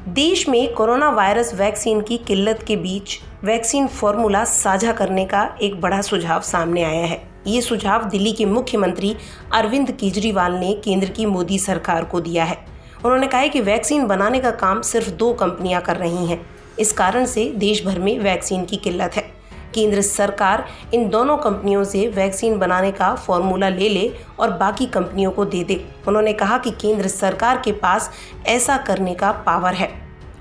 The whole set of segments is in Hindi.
देश में कोरोना वायरस वैक्सीन की किल्लत के बीच वैक्सीन फॉर्मूला साझा करने का एक बड़ा सुझाव सामने आया है। ये सुझाव दिल्ली के मुख्यमंत्री अरविंद केजरीवाल ने केंद्र की मोदी सरकार को दिया है। उन्होंने कहा है कि वैक्सीन बनाने का काम सिर्फ 2 कंपनियां कर रही हैं। इस कारण से देश भर में वैक्सीन की किल्लत है। केंद्र सरकार इन दोनों कंपनियों से वैक्सीन बनाने का फॉर्मूला ले ले और बाकी कंपनियों को दे दे। उन्होंने कहा कि केंद्र सरकार के पास ऐसा करने का पावर है।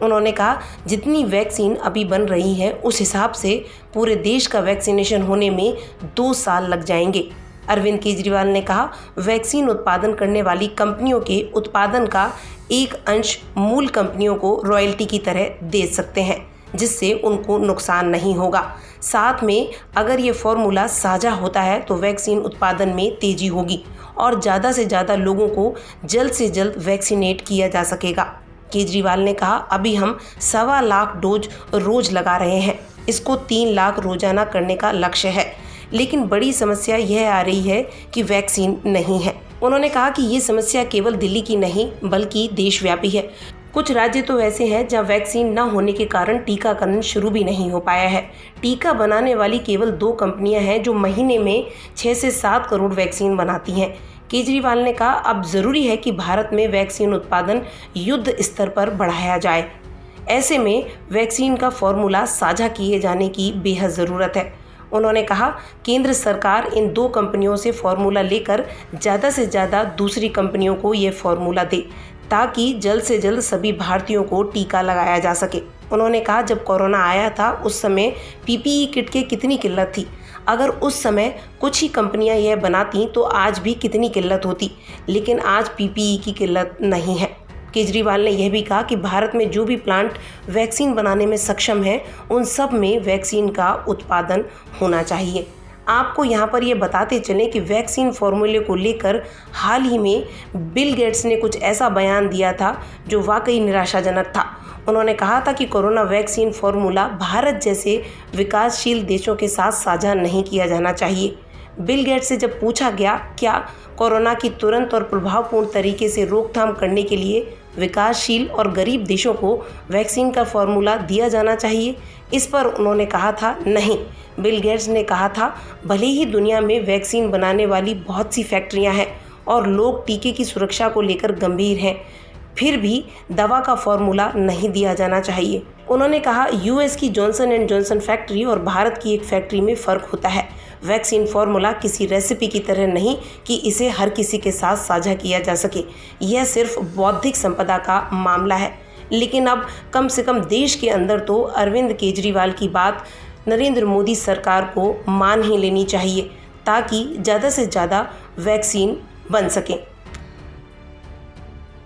उन्होंने कहा जितनी वैक्सीन अभी बन रही है उस हिसाब से पूरे देश का वैक्सीनेशन होने में 2 साल लग जाएंगे। अरविंद केजरीवाल ने कहा वैक्सीन उत्पादन करने वाली कंपनियों के उत्पादन का एक अंश मूल कंपनियों को रॉयल्टी की तरह दे सकते हैं, जिससे उनको नुकसान नहीं होगा। साथ में अगर ये फॉर्मूला साझा होता है तो वैक्सीन उत्पादन में तेजी होगी और ज़्यादा से ज़्यादा लोगों को जल्द से जल्द वैक्सीनेट किया जा सकेगा। केजरीवाल ने कहा अभी हम 1.25 लाख डोज रोज लगा रहे हैं। इसको 3 लाख रोजाना करने का लक्ष्य है, लेकिन बड़ी समस्या यह आ रही है कि वैक्सीन नहीं है। उन्होंने कहा कि ये समस्या केवल दिल्ली की नहीं बल्कि देशव्यापी है। कुछ राज्य तो ऐसे हैं जहां वैक्सीन न होने के कारण टीकाकरण शुरू भी नहीं हो पाया है। टीका बनाने वाली केवल 2 कंपनियां हैं जो महीने में 6 से 7 करोड़ वैक्सीन बनाती हैं। केजरीवाल ने कहा अब ज़रूरी है कि भारत में वैक्सीन उत्पादन युद्ध स्तर पर बढ़ाया जाए। ऐसे में वैक्सीन का फॉर्मूला साझा किए जाने की बेहद ज़रूरत है। उन्होंने कहा केंद्र सरकार इन 2 कंपनियों से फॉर्मूला लेकर ज़्यादा से ज़्यादा दूसरी कंपनियों को ये फॉर्मूला दे, ताकि जल्द से जल्द सभी भारतीयों को टीका लगाया जा सके। उन्होंने कहा जब कोरोना आया था उस समय पीपीई किट की कितनी किल्लत थी। अगर उस समय कुछ ही कंपनियां यह बनाती तो आज भी कितनी किल्लत होती, लेकिन आज पीपीई की किल्लत नहीं है। केजरीवाल ने यह भी कहा कि भारत में जो भी प्लांट वैक्सीन बनाने में सक्षम है उन सब में वैक्सीन का उत्पादन होना चाहिए। आपको यहाँ पर ये बताते चलें कि वैक्सीन फॉर्मूले को लेकर हाल ही में बिल गेट्स ने कुछ ऐसा बयान दिया था जो वाकई निराशाजनक था। उन्होंने कहा था कि कोरोना वैक्सीन फॉर्मूला भारत जैसे विकासशील देशों के साथ साझा नहीं किया जाना चाहिए। बिल गेट्स से जब पूछा गया क्या कोरोना की तुरंत और प्रभावपूर्ण तरीके से रोकथाम करने के लिए विकासशील और गरीब देशों को वैक्सीन का फॉर्मूला दिया जाना चाहिए, इस पर उन्होंने कहा था नहीं। बिल गेट्स ने कहा था भले ही दुनिया में वैक्सीन बनाने वाली बहुत सी फैक्ट्रियां हैं और लोग टीके की सुरक्षा को लेकर गंभीर हैं, फिर भी दवा का फॉर्मूला नहीं दिया जाना चाहिए। उन्होंने कहा यूएस की जॉनसन एंड जॉनसन फैक्ट्री और भारत की एक फैक्ट्री में फ़र्क होता है। वैक्सीन फॉर्मूला किसी रेसिपी की तरह नहीं कि इसे हर किसी के साथ साझा किया जा सके। यह सिर्फ बौद्धिक संपदा का मामला है। लेकिन अब कम से कम देश के अंदर तो अरविंद केजरीवाल की बात नरेंद्र मोदी सरकार को मान ही लेनी चाहिए, ताकि ज़्यादा से ज़्यादा वैक्सीन बन सके।